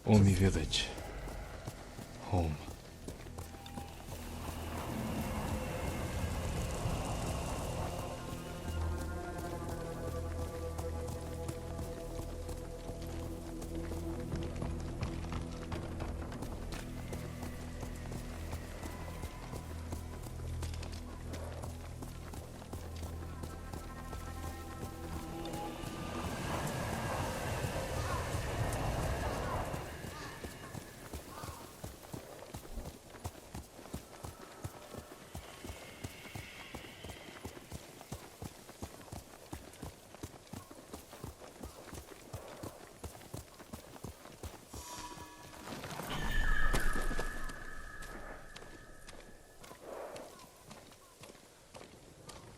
Omi village. Home.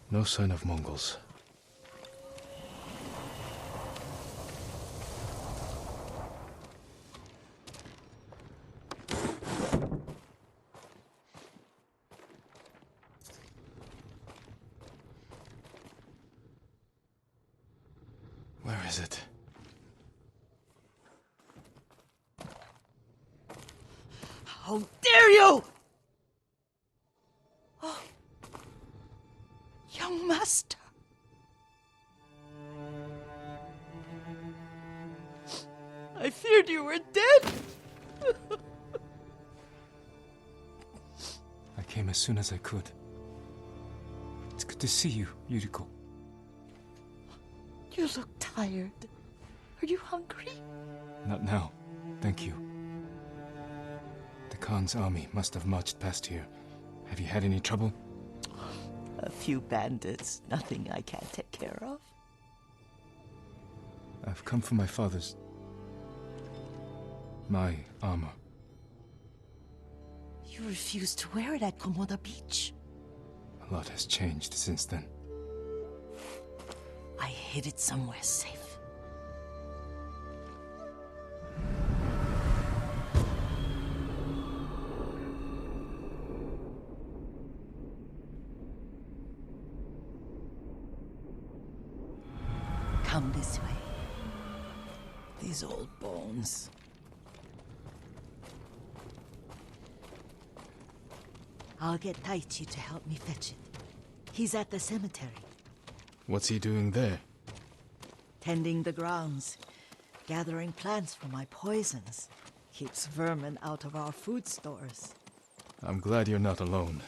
No sign of Mongols. Where is it? How dare you! Oh. Young master. I feared you were dead. I came as soon as I could. It's good to see you, Yuriko. You look tired. Are you hungry? Not now, thank you. The Khan's army must have marched past here. Have you had any trouble? A few bandits. Nothing I can't take care of. I've come for my father's... my armor. You refused to wear it at Komoda Beach. A lot has changed since then. I hid it somewhere safe. Come this way. These old bones. I'll get Taichi to help me fetch it. He's at the cemetery. What's he doing there? Tending the grounds. Gathering plants for my poisons. Keeps vermin out of our food stores. I'm glad you're not alone.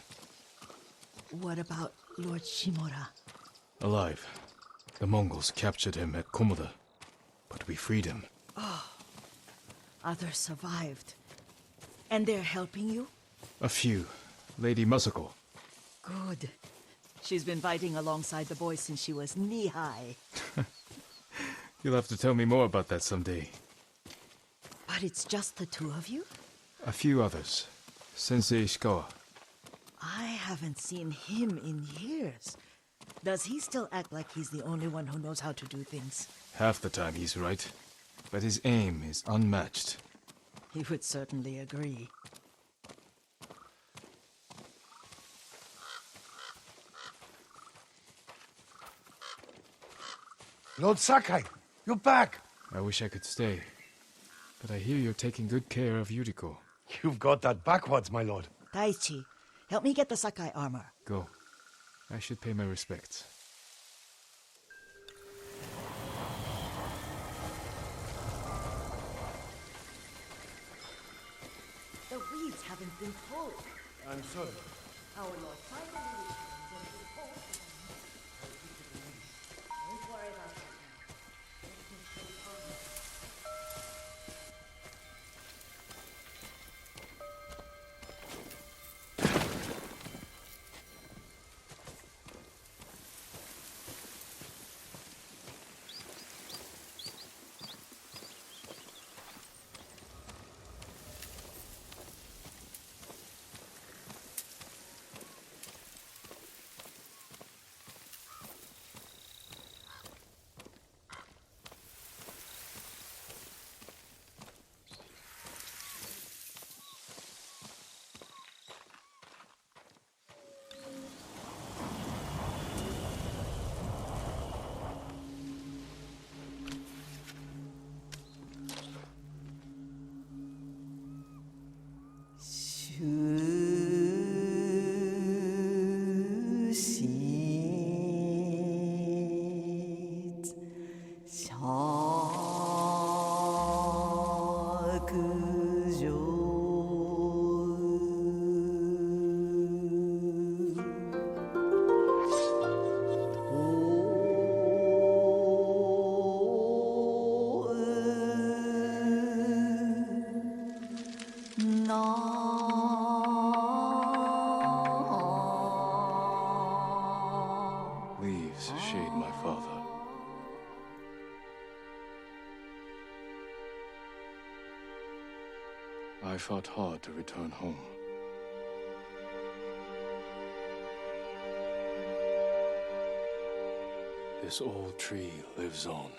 What about Lord Shimura? Alive. The Mongols captured him at Komoda, but we freed him. Others survived. And they're helping you? A few. Lady Masako. Good. She's been fighting alongside the boys since she was knee-high. You'll have to tell me more about that someday. But it's just the two of you? A few others. Sensei Ishikawa. I haven't seen him in years. Does he still act like he's the only one who knows how to do things? Half the time he's right, but his aim is unmatched. He would certainly agree. Lord Sakai, you're back. I wish I could stay, but I hear you're taking good care of Yuriko. You've got that backwards, my lord. Taichi, help me get the Sakai armor. Go. I should pay my respects. The weeds haven't been pulled. I'm sorry. Our Lord finally returns and we hope... Don't worry about that now. Let me show you armor. fought hard to return home. This old tree lives on.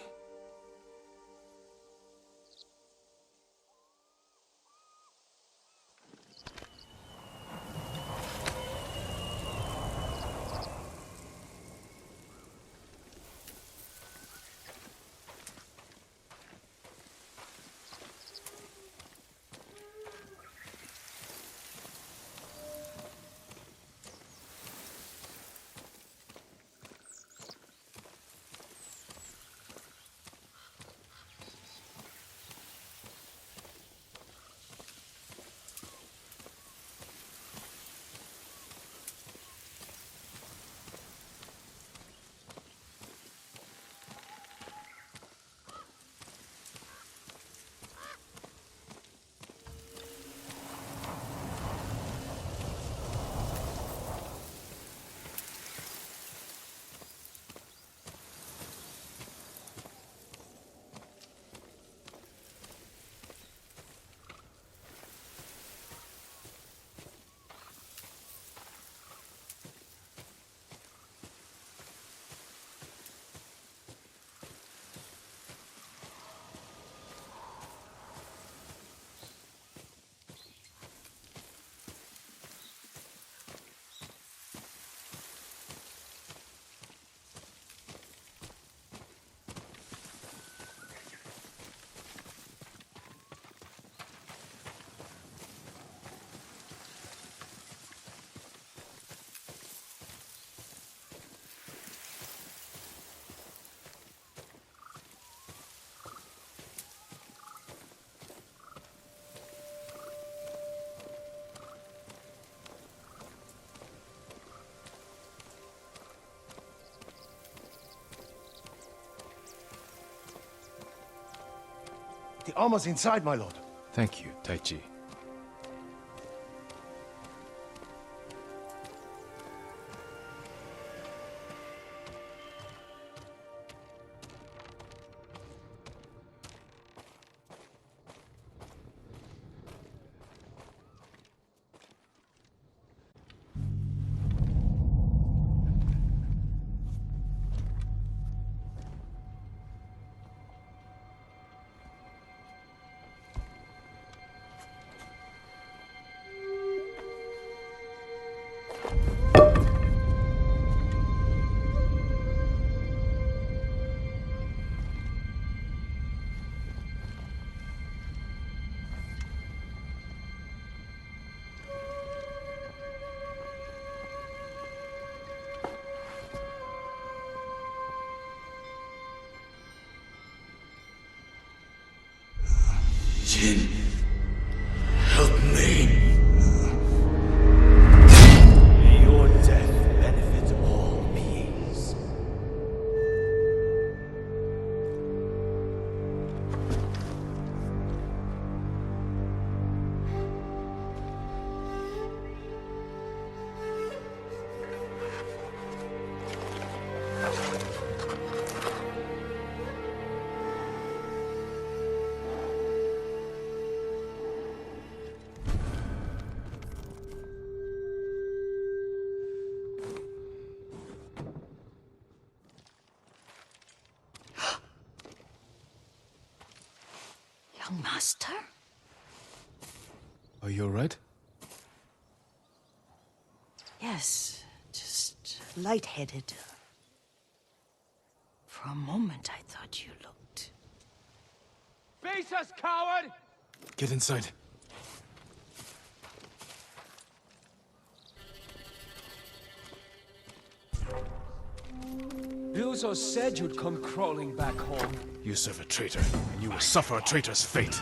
The armor's inside, my lord. Thank you, Taichi. Jin, help me. May your death benefit all beings. Young master? Are you all right? Yes, just lightheaded. For a moment, I thought you looked... Face us, coward! Get inside. Ryuzo said you'd come crawling back home. You serve a traitor, and you will suffer a traitor's fate.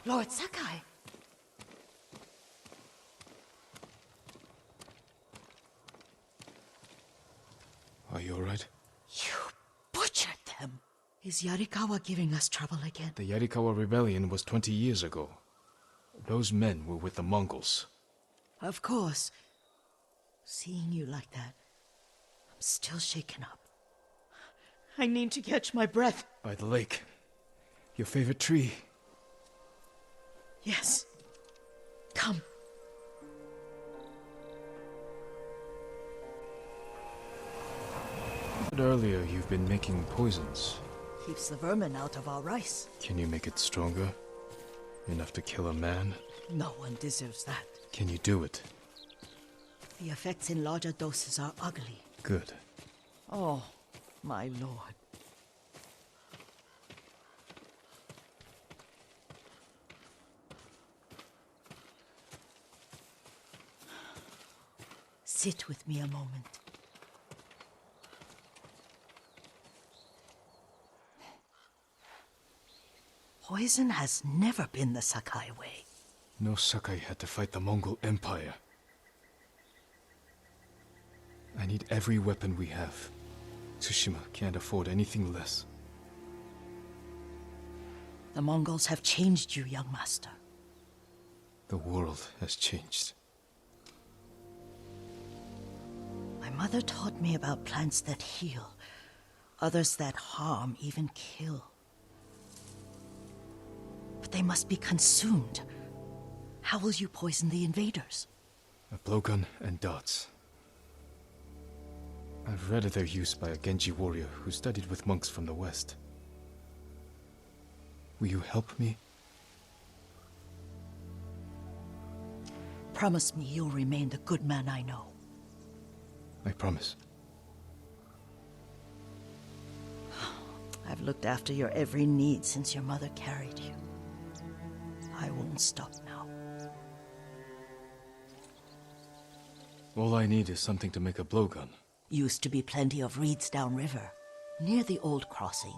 Lord Sakai. Are you all right? You butchered them. Is Yarikawa giving us trouble again? The Yarikawa rebellion was 20 years ago. Those men were with the Mongols. Of course. Seeing you like that, I'm still shaken up. I need to catch my breath. By the lake. Your favorite tree. Yes. Come. But earlier you've been making poisons. Keeps the vermin out of our rice. Can you make it stronger? Enough to kill a man? No one deserves that. Can you do it? The effects in larger doses are ugly. Good. Oh, my lord. Sit with me a moment. Poison has never been the Sakai way. No Sakai had to fight the Mongol Empire. I need every weapon we have. Tsushima can't afford anything less. The Mongols have changed you, young master. The world has changed. My mother taught me about plants that heal, others that harm, even kill. But they must be consumed. How will you poison the invaders? A blowgun and darts. I've read of their use by a Genji warrior who studied with monks from the west. Will you help me? Promise me you'll remain the good man I know. I promise. I've looked after your every need since your mother carried you. I won't stop now. All I need is something to make a blowgun. Used to be plenty of reeds downriver, near the old crossing.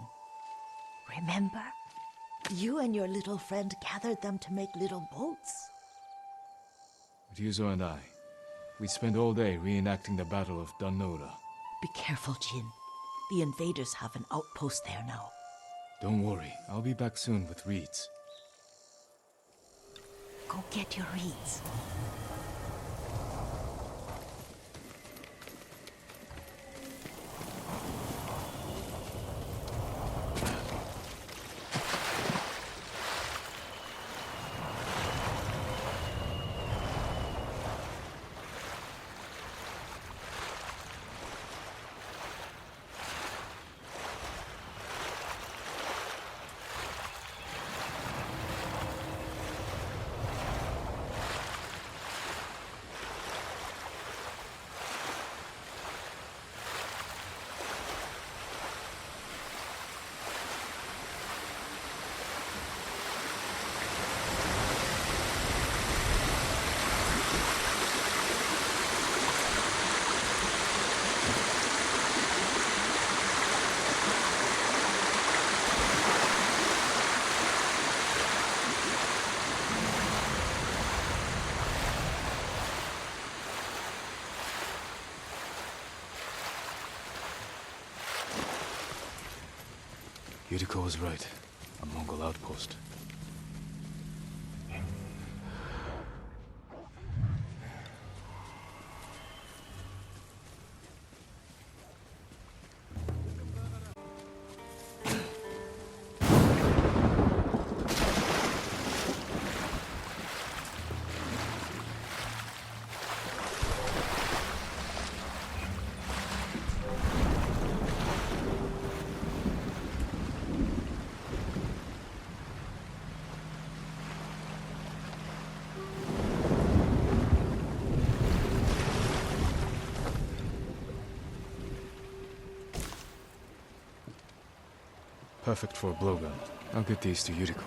Remember? You and your little friend gathered them to make little boats. Ryuzo and I, we'd spend all day reenacting the Battle of Danora. Be careful, Jin. The invaders have an outpost there now. Don't worry, I'll be back soon with reeds. Go get your reeds. Yuriko was right. A Mongol outpost. Perfect for a blowgun. I'll get these to Yuriko.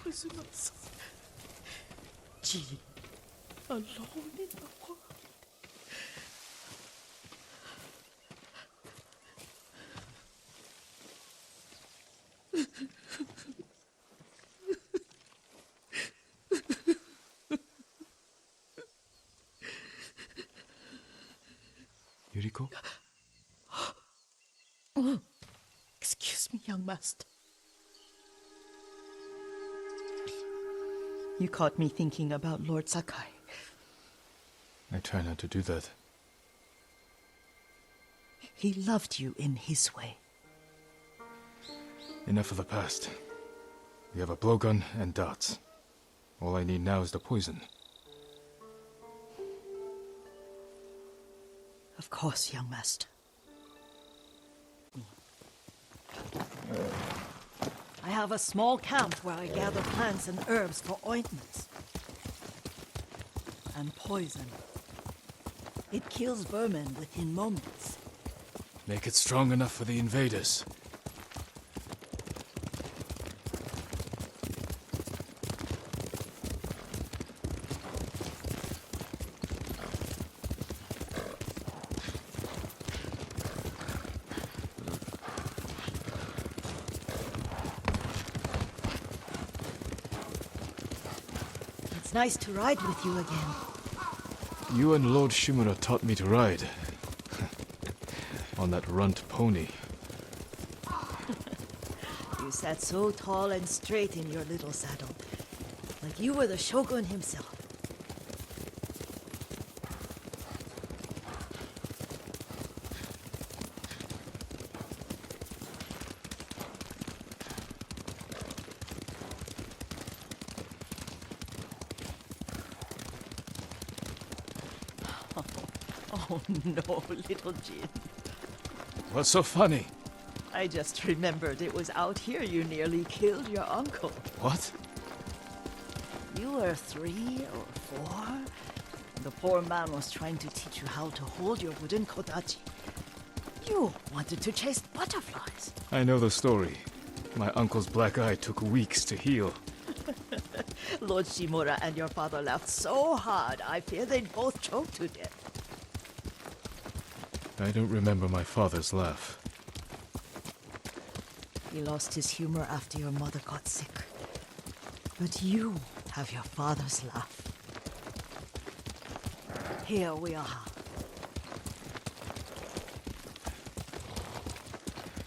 poisonous. Jean, alone in the world. Yuriko? Oh, excuse me, young master. You caught me thinking about Lord Sakai. I try not to do that. He loved you in his way. Enough of the past. We have a blowgun and darts. All I need now is the poison. Of course, young master. I have a small camp where I gather plants and herbs for ointments. And poison. It kills vermin within moments. Make it strong enough for the invaders. It's nice to ride with you again. You and Lord Shimura taught me to ride. On that runt pony. You sat so tall and straight in your little saddle. Like you were the shogun himself. Oh no, little Jin. What's so funny? I just remembered it was out here you nearly killed your uncle. What? You were 3 or 4. The poor man was trying to teach you how to hold your wooden kodachi. You wanted to chase butterflies. I know the story. My uncle's black eye took weeks to heal. Lord Shimura and your father laughed so hard, I fear they'd both choke to death. I don't remember my father's laugh. He lost his humor after your mother got sick. But you have your father's laugh. Here we are.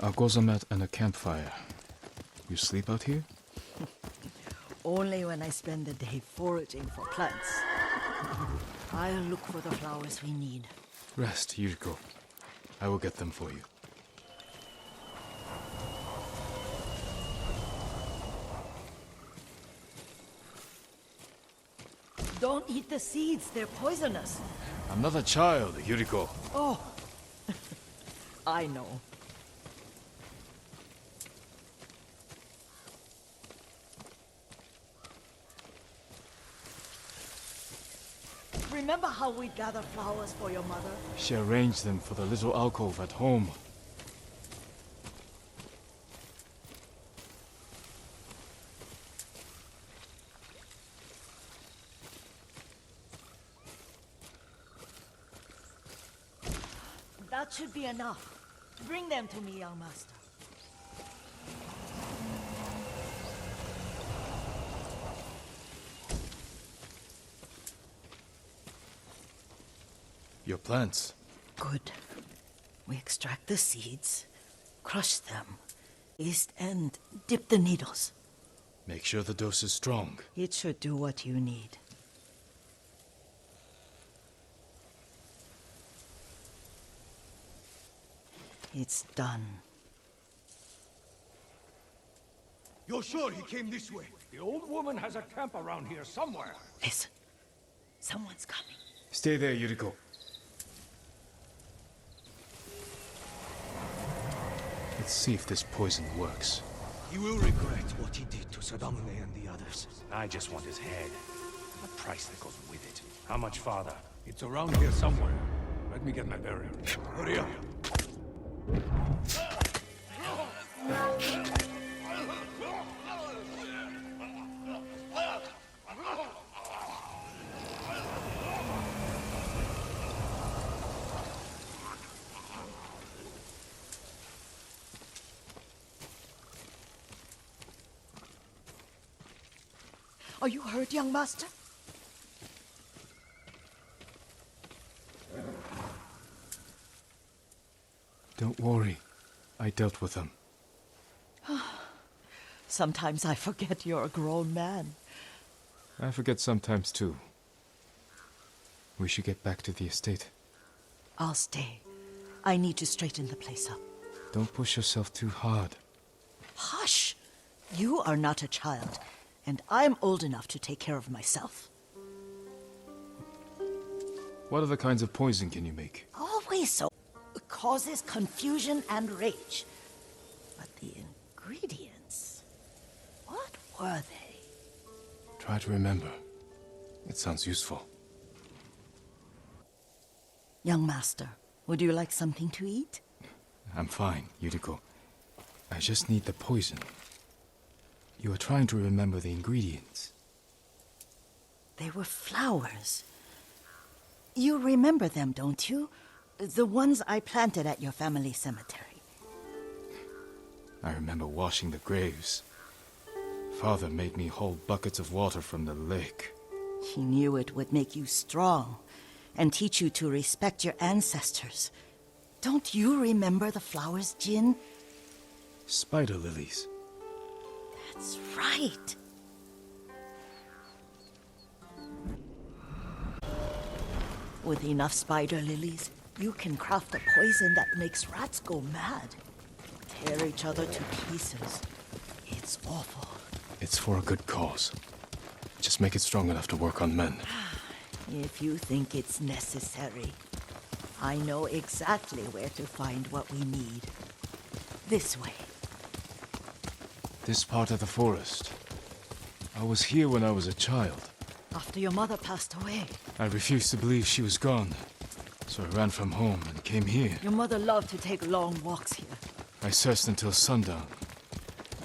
A gozamat and a campfire. You sleep out here? Only when I spend the day foraging for plants. I'll look for the flowers we need. Rest, Yuriko. I will get them for you. Don't eat the seeds, they're poisonous. I'm not a child, Yuriko. Oh, I know. Remember how we gather flowers for your mother? She arranged them for the little alcove at home. That should be enough. Bring them to me, young master. Your plants. Good. We extract the seeds, crush them, and dip the needles. Make sure the dose is strong. It should do what you need. It's done. You're sure he came this way? The old woman has a camp around here somewhere. Listen. Someone's coming. Stay there, Yuriko. Let's see if this poison works. He will regret what he did to Sadamune and the others. I just want his head. The price that goes with it. How much farther? It's around here somewhere. Let me get my bearings. Hurry up. Are you hurt, young master? Don't worry. I dealt with them. Sometimes I forget you're a grown man. I forget sometimes too. We should get back to the estate. I'll stay. I need to straighten the place up. Don't push yourself too hard. Hush! You are not a child, and I'm old enough to take care of myself. What other kinds of poison can you make? Always so. It causes confusion and rage. But the ingredients... what were they? Try to remember. It sounds useful. Young master, would you like something to eat? I'm fine, Yuriko. I just need the poison. You are trying to remember the ingredients. They were flowers. You remember them, don't you? The ones I planted at your family cemetery. I remember washing the graves. Father made me hold buckets of water from the lake. He knew it would make you strong and teach you to respect your ancestors. Don't you remember the flowers, Jin? Spider lilies. That's right. With enough spider lilies, you can craft a poison that makes rats go mad. Tear each other to pieces. It's awful. It's for a good cause. Just make it strong enough to work on men. If you think it's necessary, I know exactly where to find what we need. This way. This part of the forest. I was here when I was a child. After your mother passed away. I refused to believe she was gone. So I ran from home and came here. Your mother loved to take long walks here. I searched until sundown.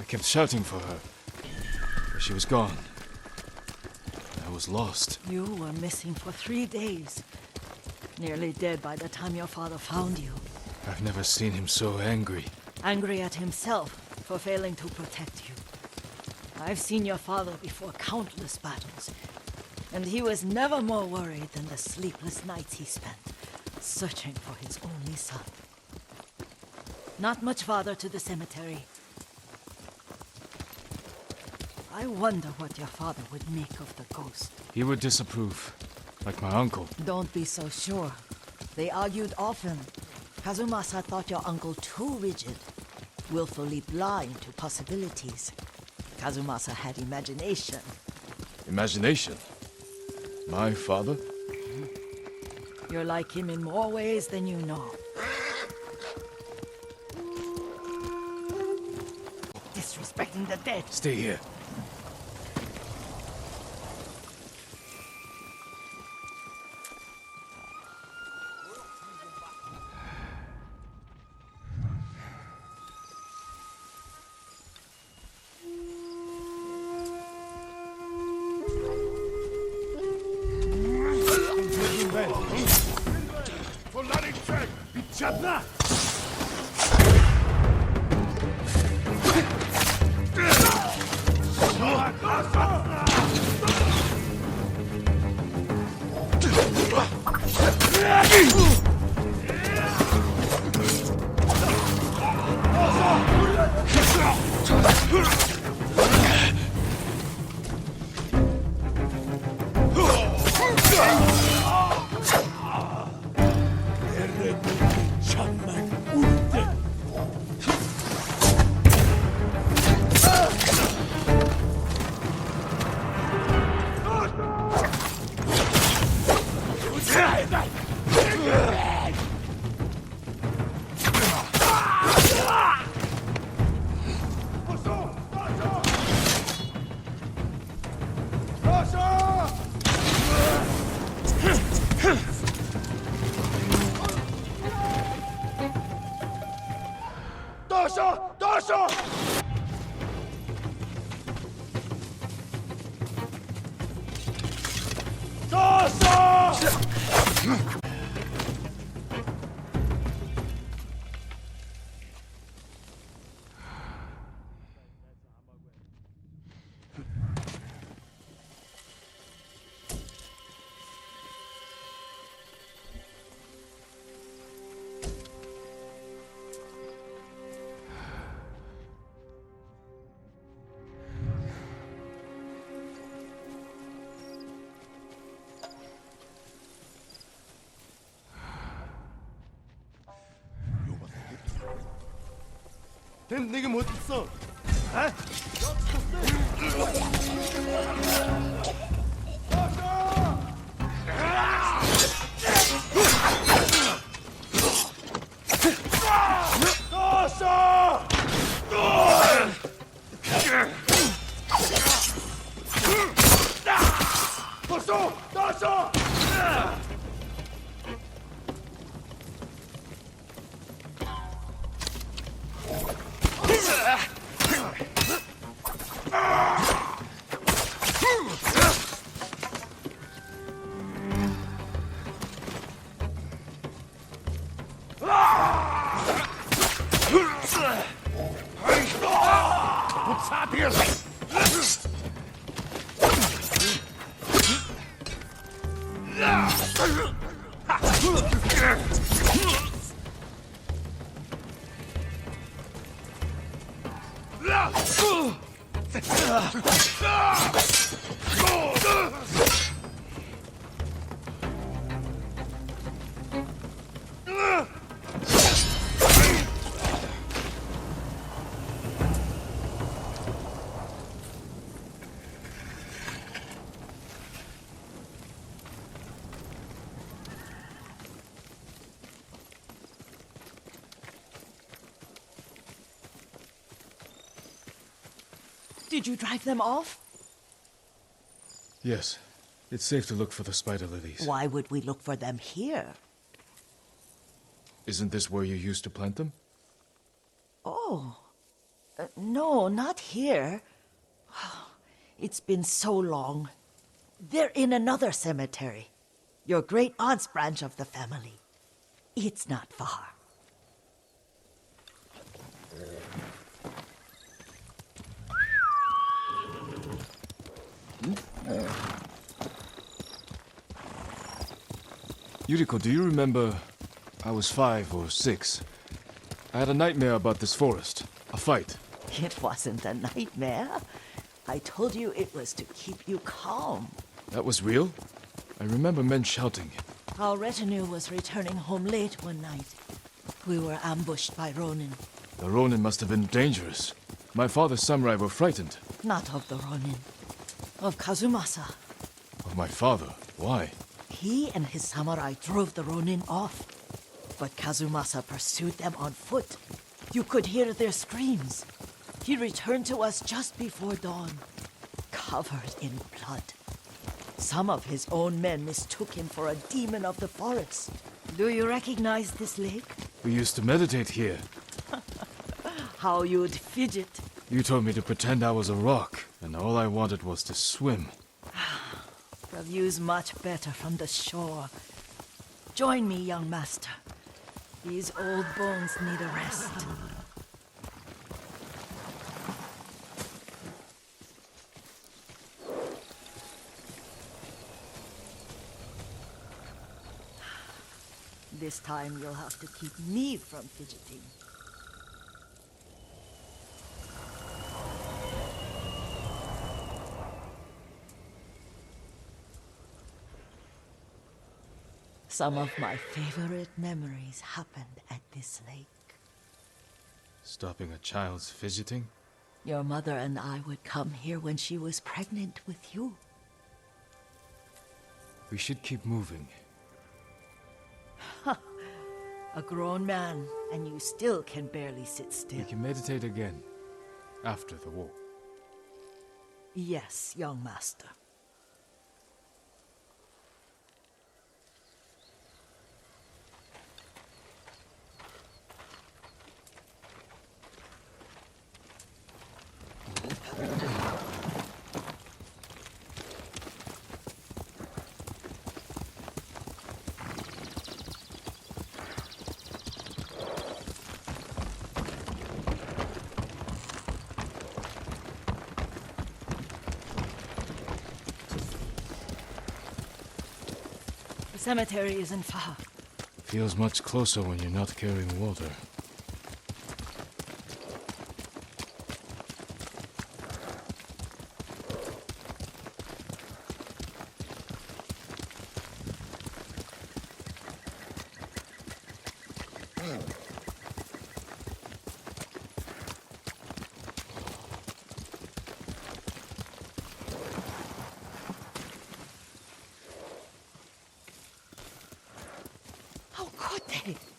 I kept shouting for her. But she was gone. I was lost. You were missing for 3 days. Nearly dead by the time your father found you. I've never seen him so angry. Angry at himself for failing to protect you. I've seen your father before countless battles, and he was never more worried than the sleepless nights he spent searching for his only son. Not much farther to the cemetery. I wonder what your father would make of the ghost. He would disapprove, like my uncle. Don't be so sure. They argued often. Kazumasa thought your uncle too rigid, willfully blind to possibilities. Kazumasa had imagination. Imagination? My father? You're like him in more ways than you know. Disrespecting the dead. Stay here. 걘 내게 못 있어. Did you drive them off? Yes. It's safe to look for the spider lilies. Why would we look for them here? Isn't this where you used to plant them? Oh. No, not here. It's been so long. They're in another cemetery. Your great-aunt's branch of the family. It's not far. Yuriko, do you remember? I was 5 or 6. I had a nightmare about this forest. A fight. It wasn't a nightmare. I told you it was to keep you calm. That was real? I remember men shouting. Our retinue was returning home late one night. We were ambushed by Ronin. The Ronin must have been dangerous. My father's samurai were frightened. Not of the Ronin. Of Kazumasa. Of my father? Why? He and his samurai drove the Ronin off. But Kazumasa pursued them on foot. You could hear their screams. He returned to us just before dawn, covered in blood. Some of his own men mistook him for a demon of the forest. Do you recognize this lake? We used to meditate here. How you'd fidget. You told me to pretend I was a rock, and all I wanted was to swim. The view's much better from the shore. Join me, young master. These old bones need a rest. This time you'll have to keep me from fidgeting. Some of my favorite memories happened at this lake. Stopping a child's fidgeting? Your mother and I would come here when she was pregnant with you. We should keep moving. A grown man, and you still can barely sit still. We can meditate again. After the war. Yes, young master. The cemetery isn't far. Feels much closer when you're not carrying water.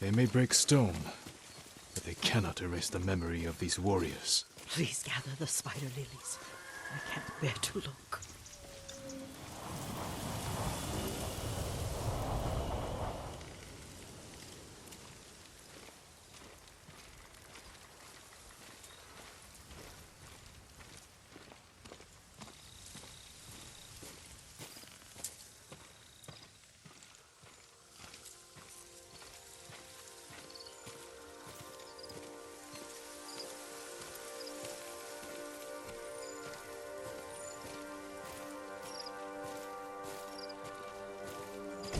They may break stone, but they cannot erase the memory of these warriors. Please gather the spider lilies. I can't bear to look.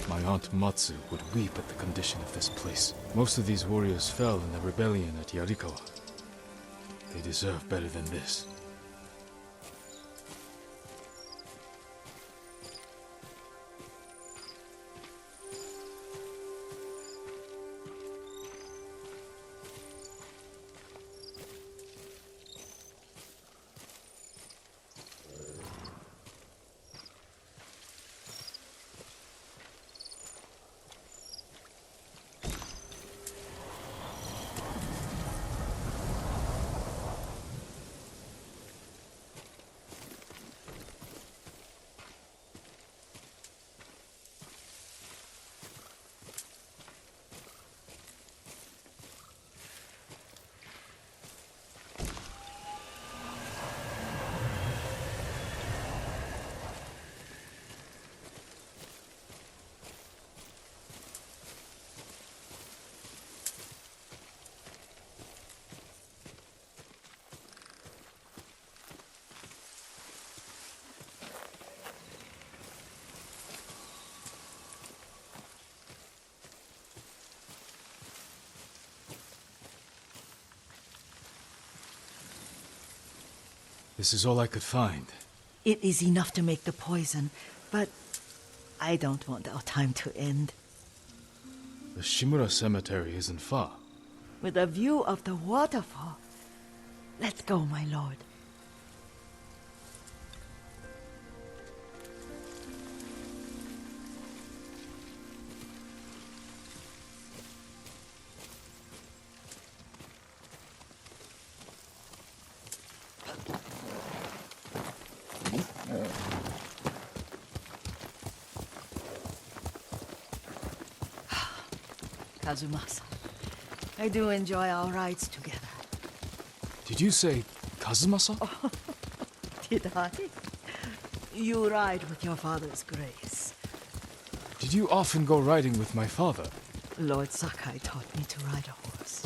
My aunt Matsu would weep at the condition of this place. Most of these warriors fell in the rebellion at Yarikawa. They deserve better than this. This is all I could find. It is enough to make the poison, but I don't want our time to end. The Shimura Cemetery isn't far. With a view of the waterfall. Let's go, my lord. Kazumasa, I do enjoy our rides together. Did you say Kazumasa? Did I? You ride with your father's grace. Did you often go riding with my father? Lord Sakai taught me to ride a horse.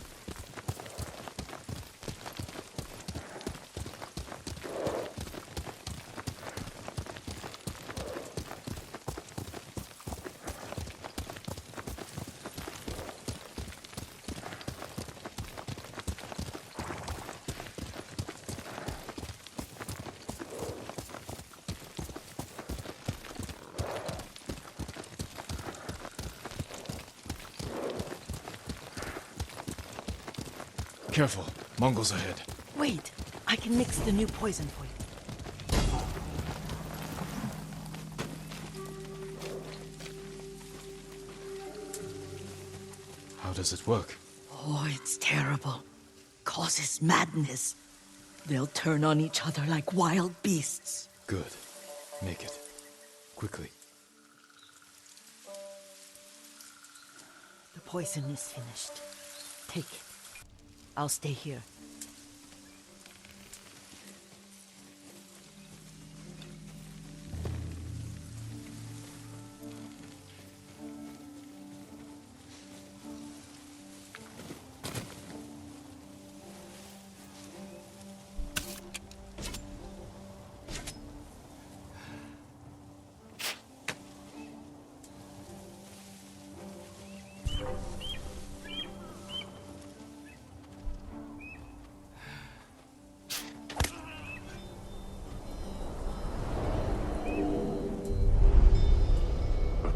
Careful, Mongols ahead. Wait, I can mix the new poison for you. How does it work? Oh, it's terrible. Causes madness. They'll turn on each other like wild beasts. Good. Make it. Quickly. The poison is finished. Take it. I'll stay here.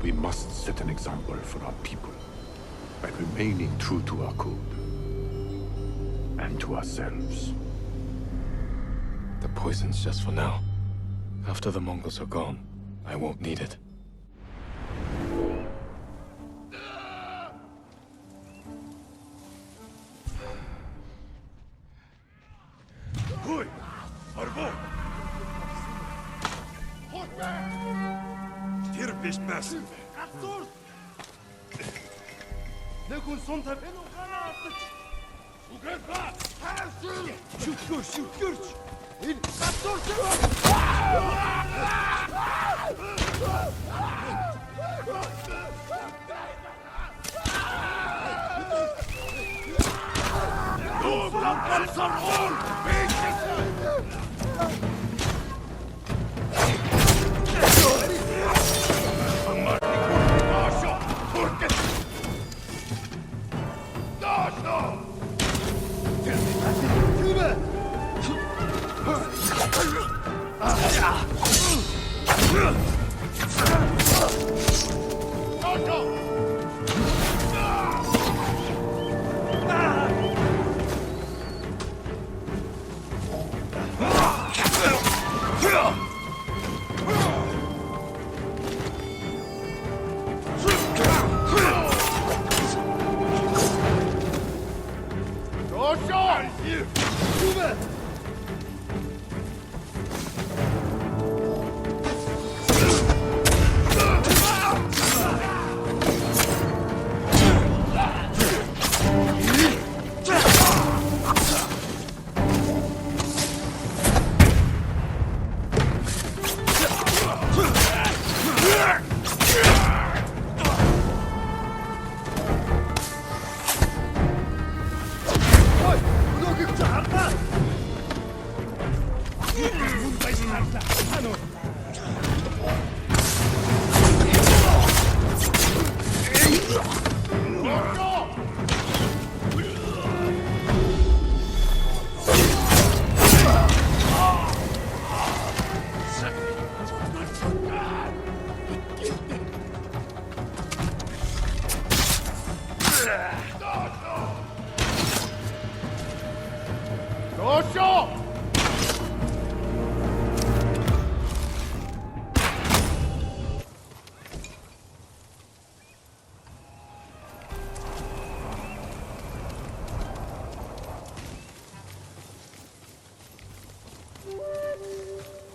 We must set an example for our people by remaining true to our code and to ourselves. The poison's just for now. After the Mongols are gone, I won't need it. this mess.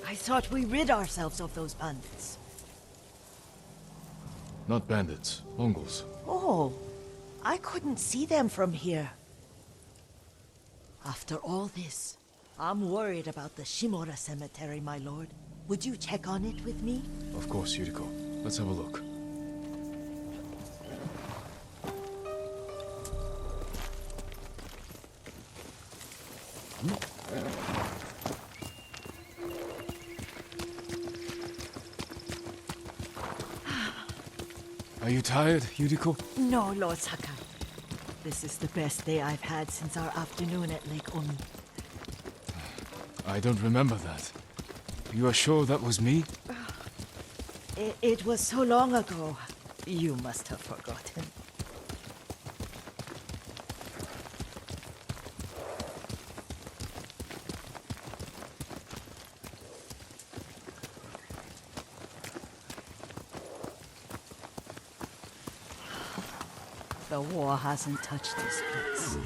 I thought we rid ourselves of those bandits. Not bandits, Mongols. Oh, I couldn't see them from here. After all this, I'm worried about the Shimura cemetery, my lord. Would you check on it with me? Of course, Yuriko. Let's have a look. Are you tired, Yuriko? No, Lord Sakai. This is the best day I've had since our afternoon at Lake Omi. I don't remember that. You are sure that was me? It was so long ago. You must have forgotten. The war hasn't touched this place.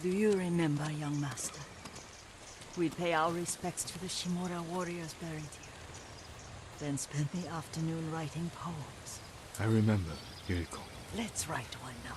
Do you remember, young master? We'd pay our respects to the Shimura warriors buried here, then spend the afternoon writing poems. I remember, Yuriko. Let's write one now.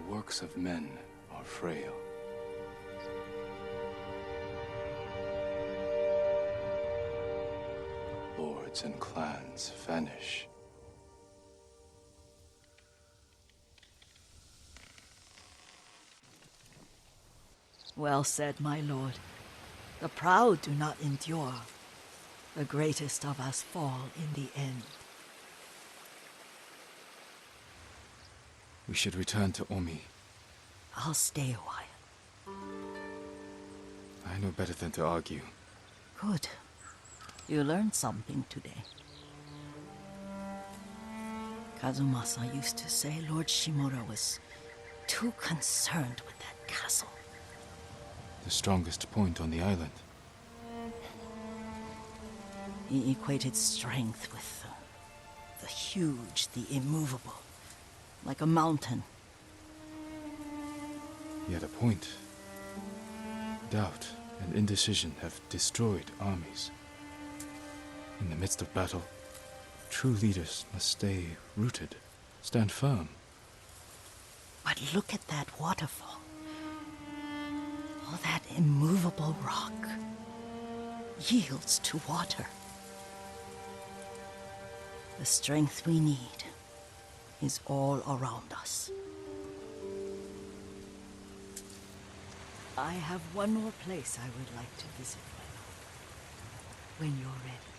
works of men are frail. Lords and clans vanish. Well said, my lord. The proud do not endure. The greatest of us fall in the end. We should return to Omi. I'll stay a while. I know better than to argue. Good. You learned something today. Kazumasa used to say Lord Shimura was too concerned with that castle. The strongest point on the island. He equated strength with the huge, the immovable, like a mountain. He had a point. Doubt and indecision have destroyed armies. In the midst of battle, true leaders must stay rooted, stand firm. But look at that waterfall. All that immovable rock yields to water. The strength we need is all around us. I have one more place I would like to visit, my lord. When you're ready.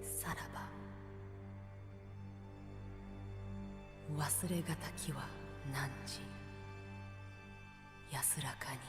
Saraba. 忘れがたきは汝安らかに